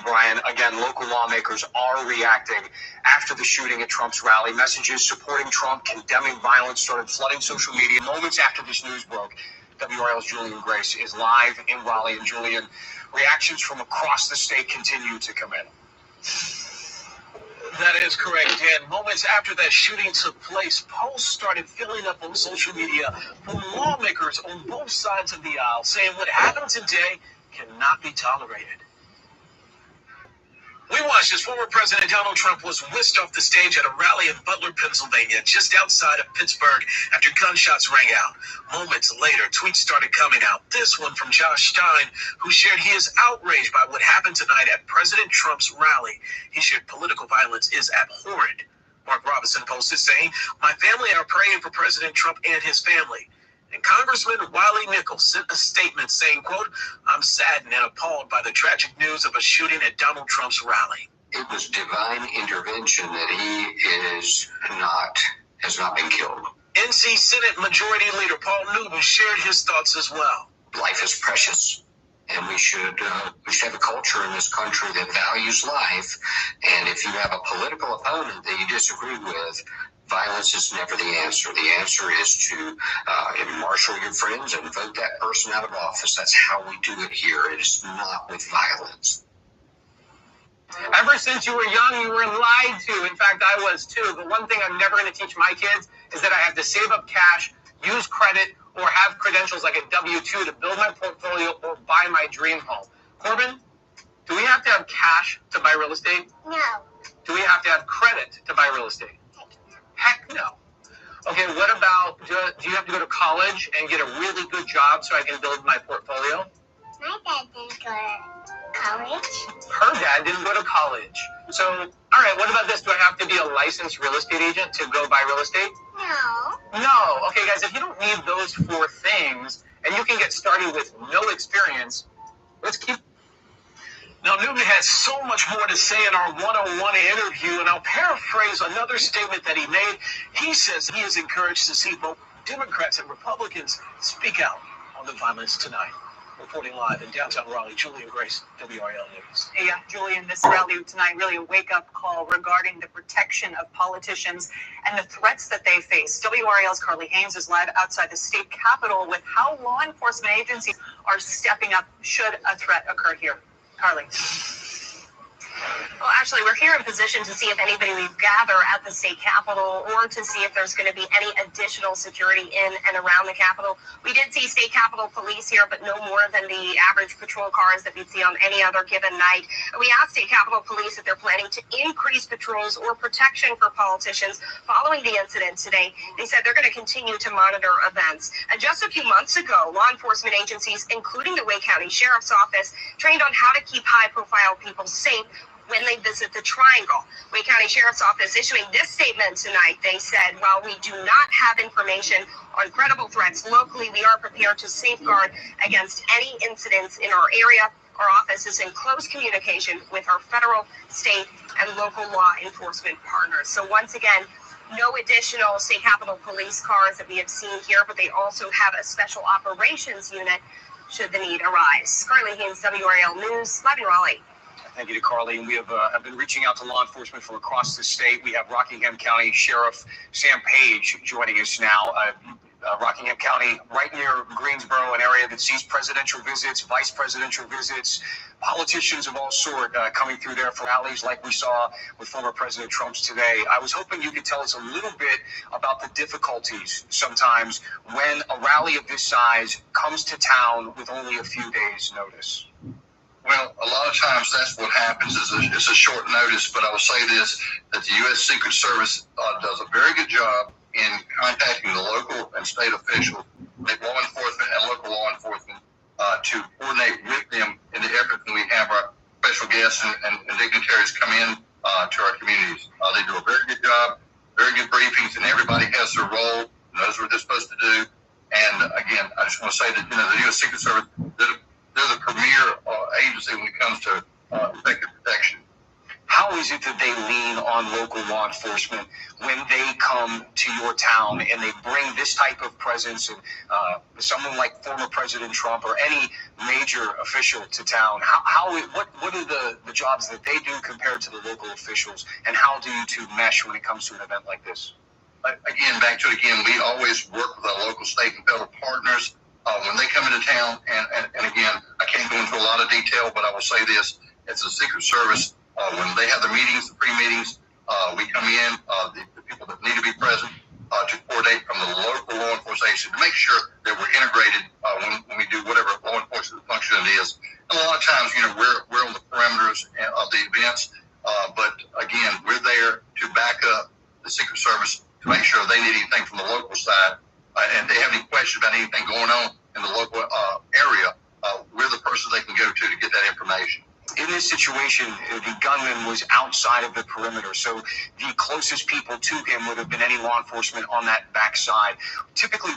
Brian. Again, local lawmakers are reacting after the shooting at Trump's rally. Messages supporting Trump, condemning violence started flooding social media. Moments after this news broke, WRL's Julian Grace is live in Raleigh. And Julian, reactions from across the state continue to come in. That is correct, Dan. Moments after that shooting took place, posts started filling up on social media from lawmakers on both sides of the aisle saying what happened today cannot be tolerated. We watched as former President Donald Trump was whisked off the stage at a rally in Butler, Pennsylvania, just outside of Pittsburgh after gunshots rang out. Moments later, tweets started coming out. This one from Josh Stein, who shared he is outraged by what happened tonight at President Trump's rally. He shared political violence is abhorrent. Mark Robinson posted saying, "My family are praying for President Trump and his family." And Congressman Wiley Nichols sent a statement saying, quote, "I'm saddened and appalled by the tragic news of a shooting at Donald Trump's rally." It was divine intervention that has not been killed. NC Senate Majority Leader Paul Newton shared his thoughts as well. Life is precious, and we should have a culture in this country that values life. And if you have a political opponent that you disagree with, violence is never the answer. The answer is to marshal your friends and vote that person out of office. That's how we do it here. It is not with violence. Ever since you were young, you were lied to. In fact, I was too. But one thing I'm never going to teach my kids is that I have to save up cash, use credit, or have credentials like a W-2 to build my portfolio or buy my dream home. Corbin, do we have to have cash to buy real estate? No. Do we have to have credit to buy real estate? Heck no. Okay, what about, do you have to go to college and get a really good job so I can build my portfolio? My dad didn't go to college. Her dad didn't go to college. So, all right, what about this? Do I have to be a licensed real estate agent to go buy real estate? No. No. Okay, guys, if you don't need those 4 things and you can get started with no experience, let's keep. Now, Newton has so much more to say in our one-on-one interview, and I'll paraphrase another statement that he made. He says he is encouraged to see both Democrats and Republicans speak out on the violence tonight. Reporting live in downtown Raleigh, Julian Grace, WRL News. Yeah, Julian, this rally tonight really a wake-up call regarding the protection of politicians and the threats that they face. WRL's Carly Haynes is live outside the state capitol with how law enforcement agencies are stepping up should a threat occur here. Carly. Well, actually, we're here in position to see if anybody will gather at the state capitol or to see if there's going to be any additional security in and around the capitol. We did see state capitol police here, but no more than the average patrol cars that we'd see on any other given night. We asked state capitol police if they're planning to increase patrols or protection for politicians following the incident today. They said they're going to continue to monitor events. And just a few months ago, law enforcement agencies, including the Wake County Sheriff's Office, trained on how to keep high-profile people safe when they visit the Triangle. Wake County Sheriff's Office issuing this statement tonight. They said, while we do not have information on credible threats locally, we are prepared to safeguard against any incidents in our area. Our office is in close communication with our federal, state, and local law enforcement partners. So once again, no additional state capitol police cars that we have seen here, but they also have a special operations unit should the need arise. Carly Haynes, WRL News, live in Raleigh. Thank you to Carly. And we have been reaching out to law enforcement from across the state. We have Rockingham County Sheriff Sam Page joining us now. Rockingham County, right near Greensboro, an area that sees presidential visits, vice presidential visits, politicians of all sort coming through there for rallies like we saw with former President Trump's today. I was hoping you could tell us a little bit about the difficulties sometimes when a rally of this size comes to town with only a few days' notice. Well, a lot of times that's what happens is it's a short notice, but I will say this, that the U.S. Secret Service does a very good job in contacting the local and state officials, law enforcement and local law enforcement, to coordinate with them in the effort that we have our special guests and dignitaries come in to our communities. They do a very good job, very good briefings, and everybody has their role, knows what they're supposed to do. And again, I just want to say that, the U.S. Secret Service, they're the premier agency when it comes to effective protection. How is is it that they lean on local law enforcement when they come to your town and they bring this type of presence and someone like former President Trump or any major official to town? What are the jobs that they do compared to the local officials, and how do you two mesh when it comes to an event like this? Again, back to it again, we always work with our local, state, and federal partners when they come into town. And again, I can't go into a lot of detail, but I will say this: it's a Secret Service. When they have the meetings, the pre-meetings, we come in, the people that need to be present to coordinate from the local law enforcement agency to make sure that we're integrated when we do whatever law enforcement function it is. And a lot of times, we're on the perimeters of the events, but again, we're there to back up the Secret Service to make sure they need anything from the local side, and if they have any questions about anything going on in the local area, we're the person they can go to get that information. In this situation, the gunman was outside of the perimeter, so the closest people to him would have been any law enforcement on that backside. Typically,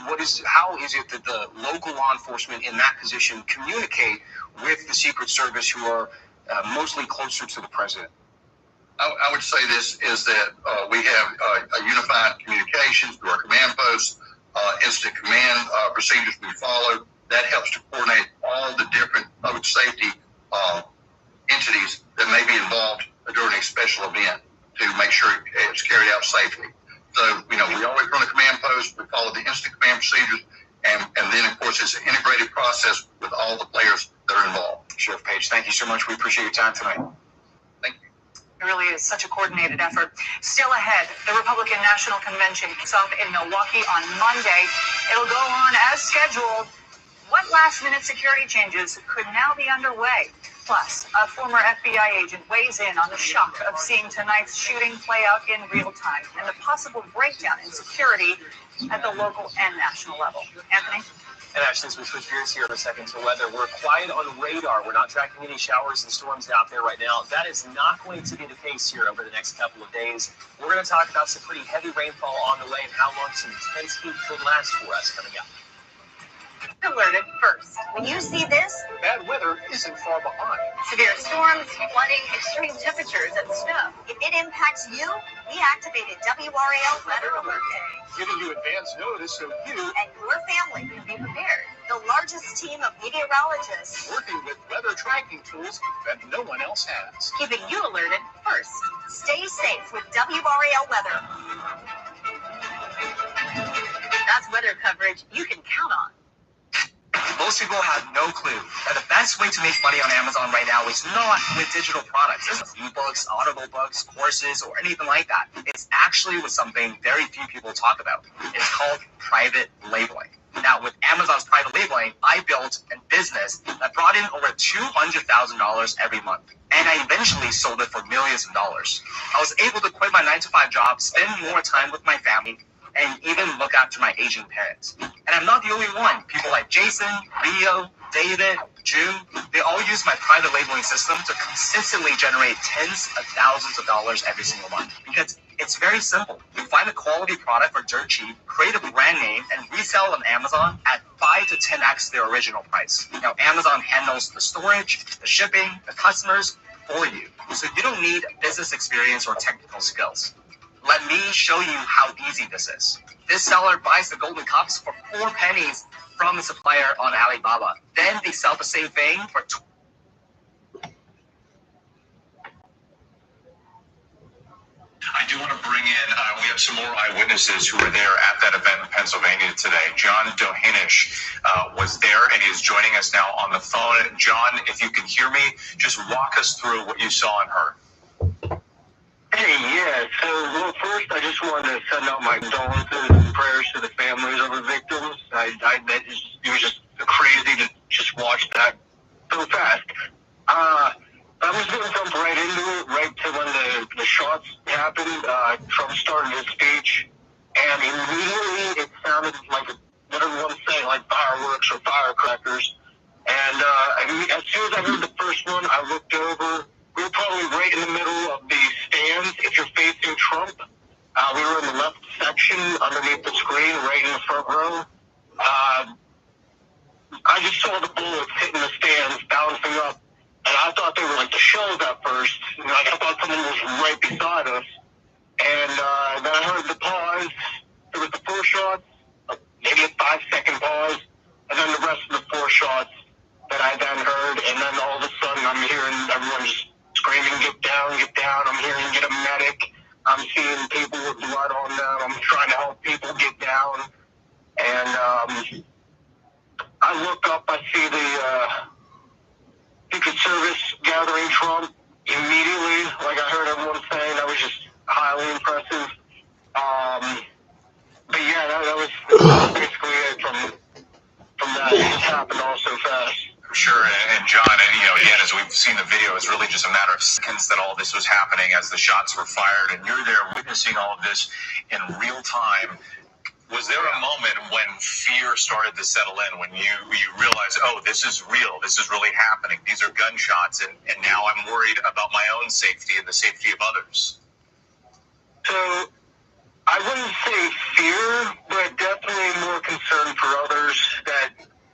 how is it that the local law enforcement in that position communicate with the Secret Service, who are mostly closer to the president? I would say this is that we have a unified communications through our command posts, instant command procedures we follow. That helps to coordinate all the different public safety entities that may be involved during a special event to make sure it's carried out safely. So, we always run a command post, we follow the instant command procedures, and then, of course, it's an integrated process with all the players that are involved. Sheriff Page, thank you so much. We appreciate your time tonight. Thank you. It really is such a coordinated effort. Still ahead, the Republican National Convention kicks off in Milwaukee on Monday. It'll go on as scheduled. What last-minute security changes could now be underway? Plus, a former FBI agent weighs in on the shock of seeing tonight's shooting play out in real time and the possible breakdown in security at the local and national level. Anthony? And Ashley, as we switch gears here in a second to weather, we're quiet on radar. We're not tracking any showers and storms out there right now. That is not going to be the case here over the next couple of days. We're going to talk about some pretty heavy rainfall on the way and how long some intense heat could last for us coming up. Alerted first. When you see this, Bad weather isn't far behind. severe storms, flooding, extreme temperatures, and snow. If it impacts you, we activated WRAL Weather Alert Day. Giving you advance notice so you, And your family can be prepared. The largest team of meteorologists working with weather tracking tools that no one else has. keeping you alerted first. Stay safe with WRAL Weather. That's weather coverage you can count on. Most people have no clue that the best way to make money on Amazon right now is not with digital products. It's ebooks, audible books, courses, or anything like that. It's actually with something very few people talk about. It's called private labeling. Now, with Amazon's private labeling, I built a business that brought in over $200,000 every month. And I eventually sold it for millions of dollars. I was able to quit my 9-to-5 job, spend more time with my family, and even look after my aging parents. And I'm not the only one. People like Jason, Leo, David, June, they all use my private labeling system to consistently generate tens of thousands of dollars every single month. Because it's very simple. You find a quality product for dirt cheap, create a brand name, and resell on Amazon at 5 to 10x their original price. Now, Amazon handles the storage, the shipping, the customers for you. So you don't need business experience or technical skills. Let me show you how easy this is. This seller buys the golden cups for 4 pennies from the supplier on Alibaba. Then they sell the same thing for I do want to bring in, we have some more eyewitnesses who were there at that event in Pennsylvania today. John Dohanish was there, and he is joining us now on the phone. John, if you can hear me, just walk us through what you saw and heard. Hey, yeah. So, first, I just wanted to send out my condolences and prayers to the families of the victims. It was just crazy to just watch that so fast. I was going to jump right into it, right to when the shots happened. Trump started his speech, and immediately it sounded like what everyone's saying, like fireworks or firecrackers. And as soon as I heard the first one, I looked over. We were probably right in the middle of the stands. If you're facing Trump, we were in the left section underneath the screen, right in the front row. I just saw the bullets hitting the stands, bouncing up, and I thought they were like the shells at first. Like I thought someone was right beside us. And then I heard the pause. There was the 4 shots, maybe a 5-second pause, and then the rest of the 4 shots that I then heard. And then all of a sudden I'm hearing everyone just screaming, get down, get down. I'm hearing get a medic. I'm seeing people with blood on them. I'm trying to help people get down. And I look up, I see the Secret Service gathering Trump immediately. Like I heard everyone saying, that was just highly impressive. But yeah, that was basically it from that. It just happened all so fast. Sure, and John, and again, as we've seen the video, it's really just a matter of seconds that all this was happening as the shots were fired, and you're there witnessing all of this in real time. Was there a moment when fear started to settle in, when you realized, oh, this is real, this is really happening, these are gunshots, and now I'm worried about my own safety and the safety of others? So, I wouldn't say fear, but definitely more concern for others,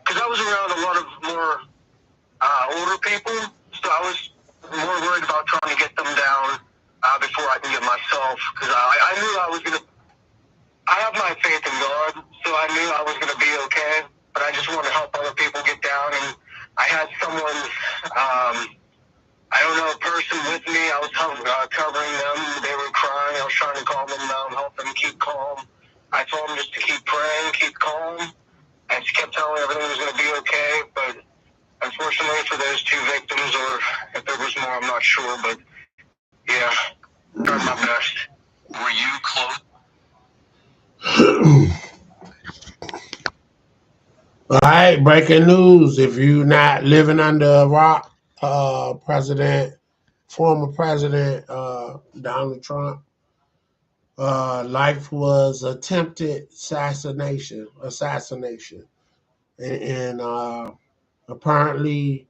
because I was around a lot of more older people, so I was more worried about trying to get them down before I can get myself, because I knew I was going to, I have my faith in God, so I knew I was going to be okay, but I just wanted to help other people get down, and I had someone, I don't know, a person with me. I was covering them. They were crying. I was trying to calm them down, help them keep calm. I told them just to keep praying, keep calm. I just kept telling them everything was going to be okay, but unfortunately for those 2 victims, or if there was more, I'm not sure, but yeah, tried my best. Were you close? All right, breaking news. If you're not living under a rock, former President Donald Trump, life was attempted assassination, and apparently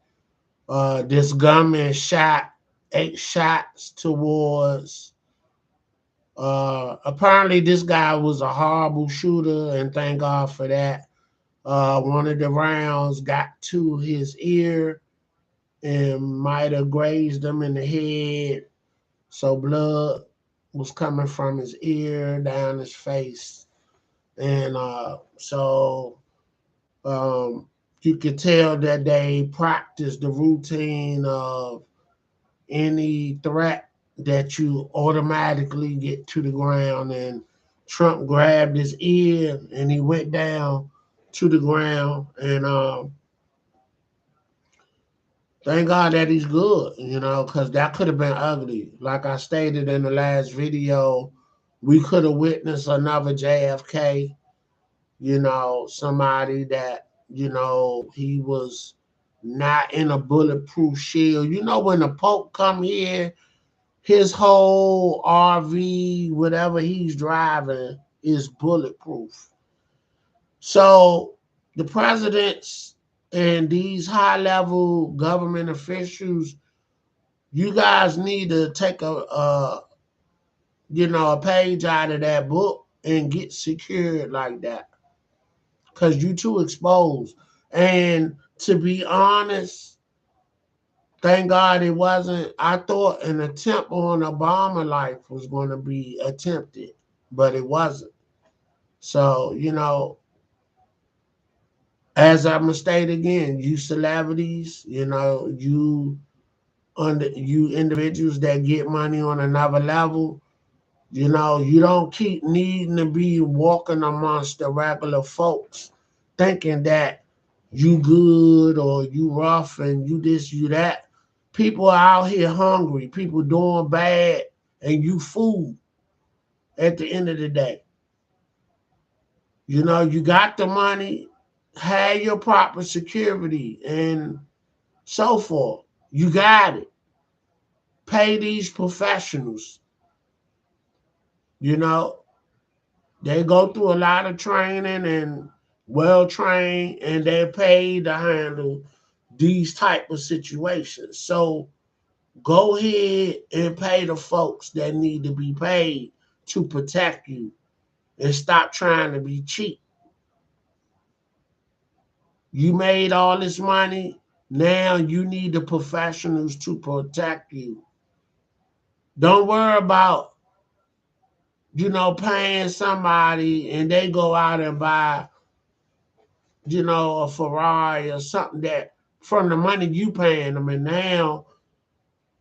this gunman shot 8 shots towards. Apparently, this guy was a horrible shooter, and thank God for that. One of the rounds got to his ear and might have grazed him in the head. So blood was coming from his ear down his face. And you could tell that they practiced the routine of any threat that you automatically get to the ground. And Trump grabbed his ear and he went down to the ground. And thank God that he's good, because that could have been ugly. Like I stated in the last video, we could have witnessed another JFK, somebody that, he was not in a bulletproof shield. When the Pope come here, his whole RV, whatever he's driving, is bulletproof. So the presidents and these high-level government officials, you guys need to take a page out of that book and get secured like that, because you too exposed. And to be honest, thank God it wasn't. I thought an attempt on Obama life was going to be attempted, but it wasn't. So, as I'm gonna state again, you celebrities, you individuals that get money on another level, you don't keep needing to be walking amongst the regular folks thinking that you good or you rough and you this, you that. People are out here hungry, people doing bad, and you food at the end of the day. You got the money, have your proper security and so forth. You got it. Pay these professionals. They go through a lot of training and well trained, and they're paid to handle these type of situations. So go ahead and pay the folks that need to be paid to protect you, and stop trying to be cheap. You made all this money. Now you need the professionals to protect you. Don't worry about, paying somebody and they go out and buy, a Ferrari or something that from the money you paying them, and now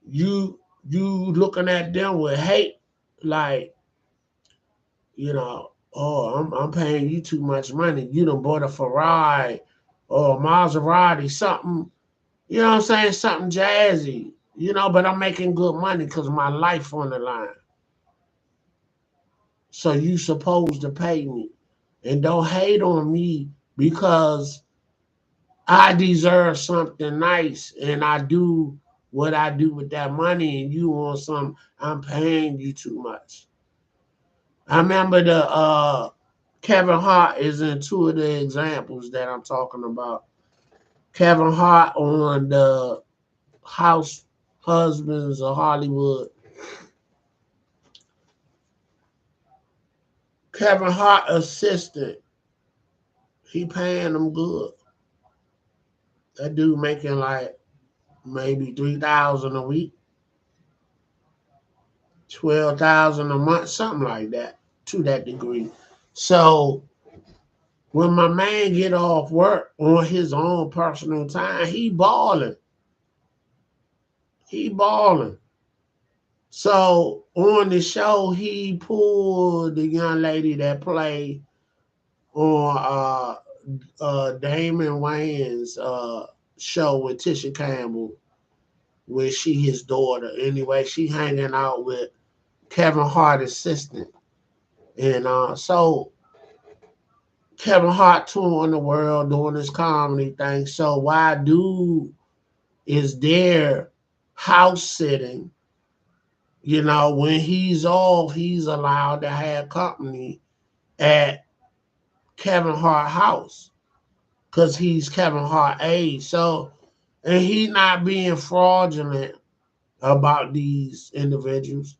you you looking at them with hate, like, oh, I'm paying you too much money. You done bought a Ferrari or a Maserati, something, what I'm saying, something jazzy, but I'm making good money because my life on the line. So you supposed to pay me. And don't hate on me because I deserve something nice and I do what I do with that money and you want some, I'm paying you too much. I remember the Kevin Hart is in two of the examples that I'm talking about. Kevin Hart on the House Husbands of Hollywood. Kevin Hart assistant, he paying them good. That dude making like maybe 3,000 a week, 12,000 a month, something like that, to that degree. So when my man get off work on his own personal time, he balling. He balling. So on the show, he pulled the young lady that played on Damon Wayans show with Tisha Campbell, where she his daughter. Anyway, she hanging out with Kevin Hart assistant. And so Kevin Hart touring the world doing his comedy thing. So why dude is there house sitting, when he's off, he's allowed to have company at Kevin Hart house because he's Kevin Hart age. So, and he not being fraudulent about these individuals.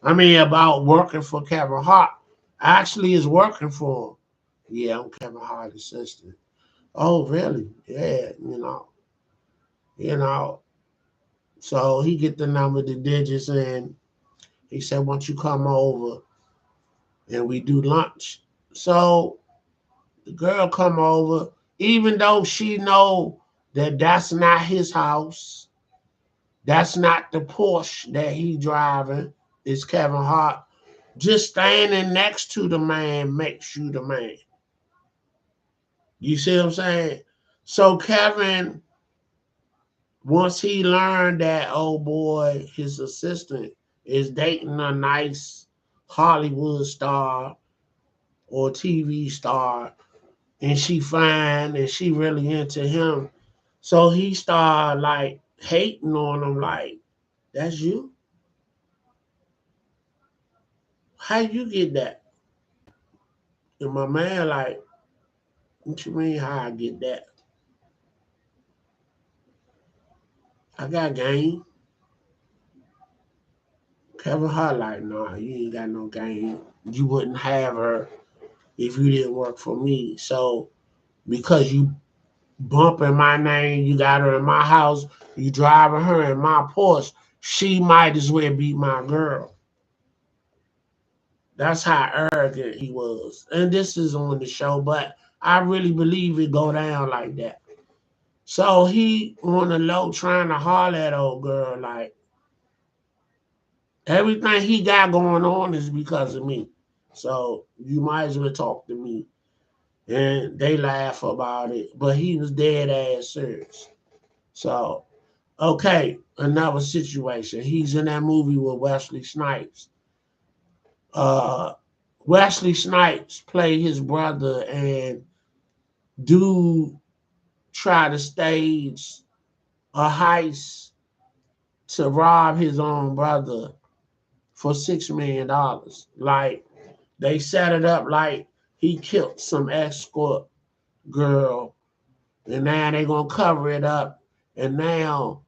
I mean, about working for Kevin Hart. Actually, is working for him. Yeah, I'm Kevin Hart's assistant. Oh, really? Yeah, you know. So he get the number, the digits, and he said, "Once you come over and we do lunch." So the girl come over, even though she know that that's not his house, that's not the Porsche that he driving. It's Kevin Hart. Just standing next to the man makes you the man. You see what I'm saying? So Kevin, once he learned that, oh boy, his assistant is dating a nice Hollywood star or TV star, and she fine and she really into him. So he started like hating on him, like, that's you? How you get that? And my man like, what you mean how I get that? I got game. Kevin Hart like, nah, you ain't got no game. You wouldn't have her if you didn't work for me. So because you bumping my name, you got her in my house, you driving her in my Porsche, she might as well be my girl. That's how arrogant he was. And this is on the show, but I really believe it go down like that. So he on the low trying to holler at old girl, like, everything he got going on is because of me. So you might as well talk to me. And they laugh about it, but he was dead ass serious. So, okay, another situation. He's in that movie with Wesley Snipes. Uh, Wesley Snipes played his brother, and dude tried to stage a heist to rob his own brother for $6 million. Like, they set it up like he killed some escort girl, and now they gonna cover it up. And now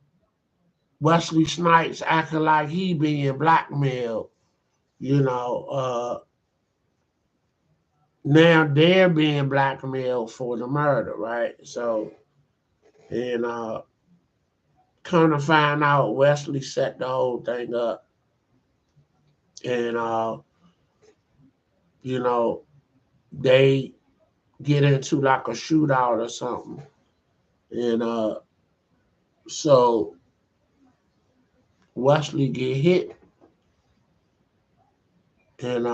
Wesley Snipes acting like he being blackmailed. You know, now they're being blackmailed for the murder, right? So, and Come to find out, Wesley set the whole thing up, and you know, they get into like a shootout or something, and so Wesley get hit, and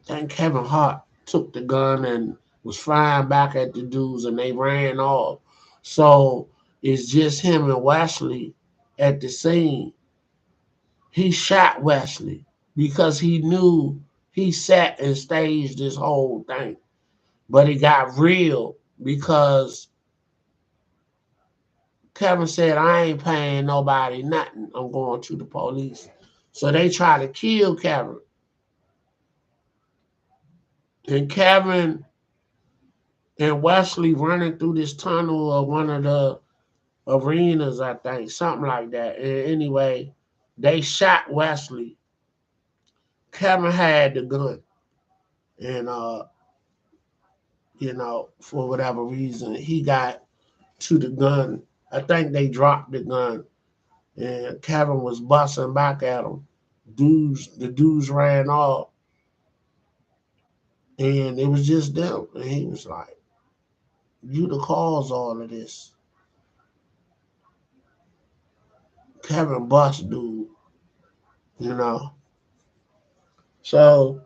then Kevin Hart took the gun and was firing back at the dudes, and they ran off. So it's just him and Wesley at the scene. He shot Wesley because he knew he sat and staged this whole thing. But it got real because Kevin said, I ain't paying nobody nothing. I'm going to the police. So they try to kill Kevin. And Kevin and Wesley running through this tunnel of one of the arenas, I think, something like that. And anyway, they shot Wesley. Kevin had the gun. And for whatever reason, he got to the gun. I think they dropped the gun, and Kevin was busting back at him. The dudes ran off, and it was just them. And he was like, "You the cause all of this." Kevin bust dude, you know. So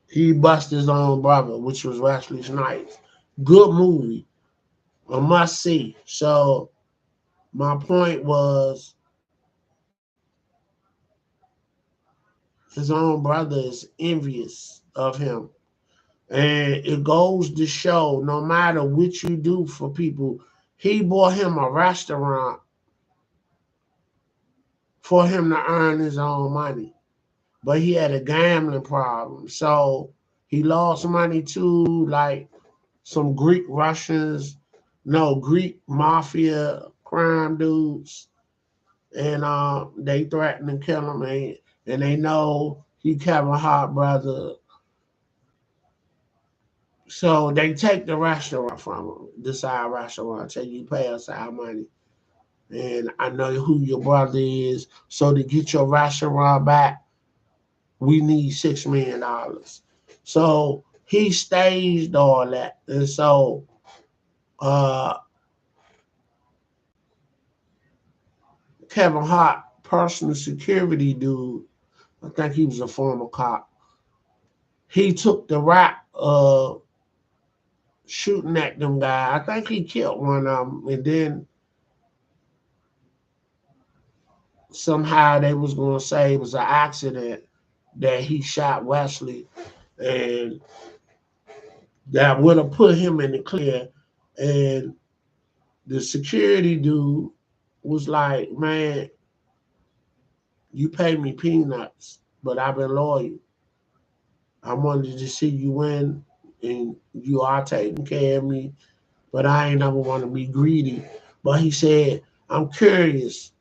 he bust his own brother, which was Wesley Snipes. Good movie, a must see. So my point was, his own brother is envious of him. And it goes to show no matter what you do for people, he bought him a restaurant for him to earn his own money. But he had a gambling problem. So he lost money to like some Greek mafia crime dudes. And they threatened to kill him. And they know he Kevin Hart brother. So they take the restaurant from him, the side restaurant. Say, you pay us our money. And I know who your brother is. So to get your restaurant back, we need $6 million. So he staged all that. And so uh, Kevin Hart, personal security dude, I think he was a former cop, he took the rap shooting at them guys. I think he killed one of them. And then somehow they was going to say it was an accident that he shot Wesley, and that would have put him in the clear. And the security dude was like, man, you pay me peanuts, but I've been loyal. I wanted to see you win, and you are taking care of me, but I ain't never want to be greedy. But he said, I'm curious,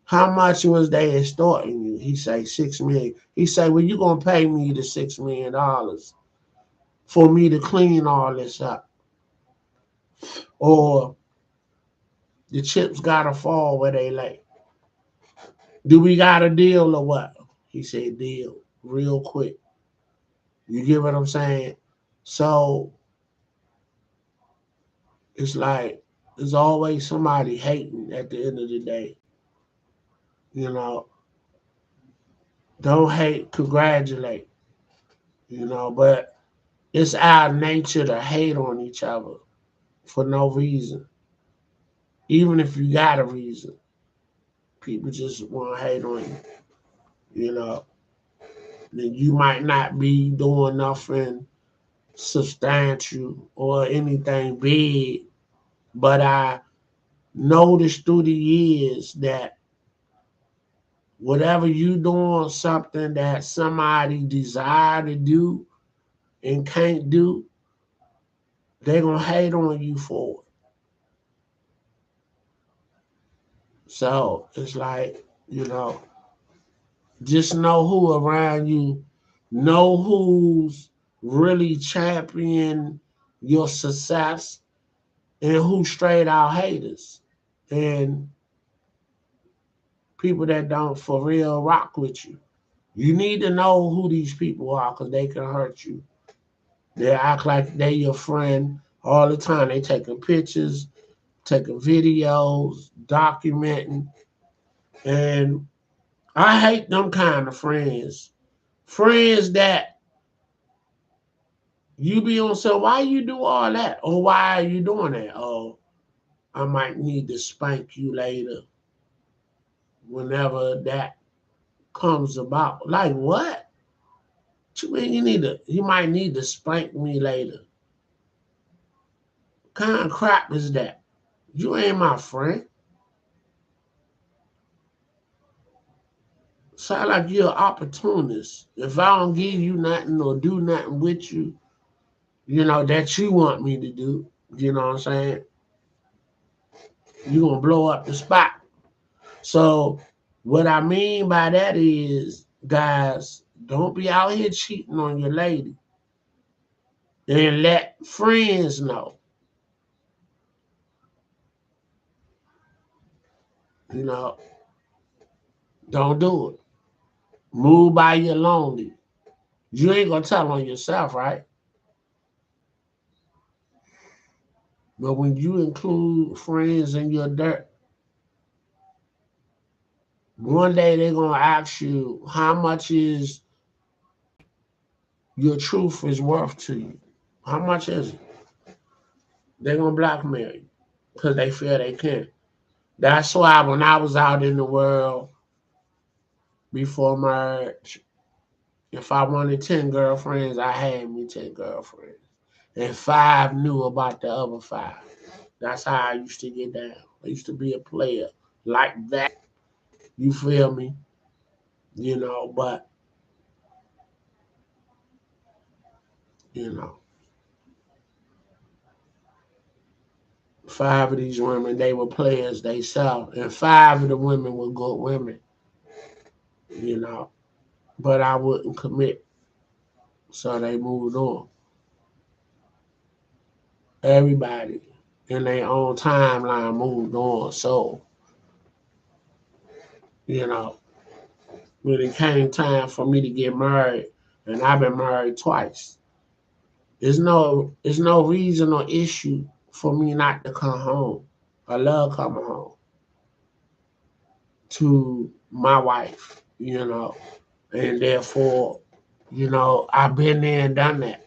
how much was they extorting you? He say $6 million. He say, well, you gonna pay me the $6 million for me to clean all this up, or the chips gotta fall where they lay. Do we got a deal or what? He said, deal, real quick. You get what I'm saying? So it's like there's always somebody hating at the end of the day. You know, don't hate, congratulate. But it's our nature to hate on each other for no reason. Even if you got a reason, people just want to hate on you. You know, then you might not be doing nothing substantial or anything big, but I noticed through the years that whatever you doing, something that somebody desire to do and can't do, they're gonna hate on you for it. So it's like, just know who around you, know who's really champion your success, and who straight out haters. and people that don't for real rock with you. You need to know who these people are because they can hurt you. They act like they your friend all the time. They taking pictures, taking videos, documenting. And I hate them kind of friends. Friends that you be on, so why you do all that? Or why are you doing that? Oh, I might need to spank you later whenever that comes about. Like what? You mean you might need to spank me later. What kind of crap is that? You ain't my friend. Sound like you're an opportunist. If I don't give you nothing or do nothing with you, that you want me to do, you know what I'm saying? You're gonna blow up the spot. So what I mean by that is, guys, don't be out here cheating on your lady. And let friends know. You know, don't do it. Move by your lonely. You ain't gonna tell on yourself, right? But when you include friends in your dirt, one day they're gonna ask you how much is your truth is worth to you. How much is it? They're gonna blackmail you because they feel they can. That's why when I was out in the world before marriage, if I wanted 10 girlfriends, I had me 10 girlfriends. And 5 knew about the other 5. That's how I used to get down. I used to be a player like that. You feel me? But, you know, 5 of these women, they were players they sell. And 5 of the women were good women, you know. But I wouldn't commit. So they moved on. Everybody in their own timeline moved on. So, you know, when it came time for me to get married, and I've been married twice, there's no reason or issue for me not to come home. I love coming home to my wife, and therefore, I've been there and done that.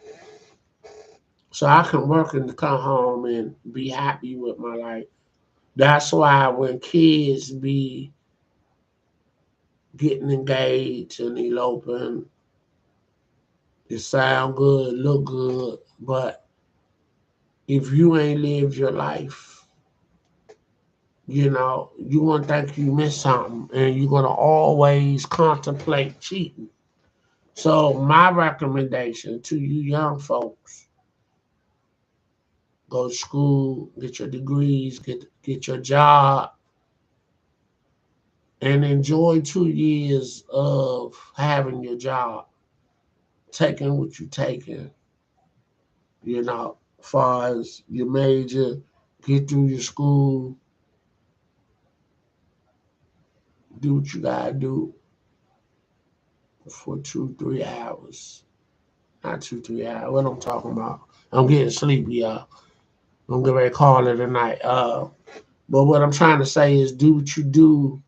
So I can work and come home and be happy with my life. That's why when kids be getting engaged and eloping, it sound good, look good, but if you ain't lived your life, you gonna think you missed something and you're gonna always contemplate cheating. So my recommendation to you young folks, go to school, get your degrees, get your job, and enjoy 2 years of having your job, taking what you're taking, as far as your major, get through your school, do what you gotta do for 2, 3 hours. Not 2, 3 hours. What I'm talking about. I'm getting sleepy, y'all. I'm getting ready to call it a night. But what I'm trying to say is do what you do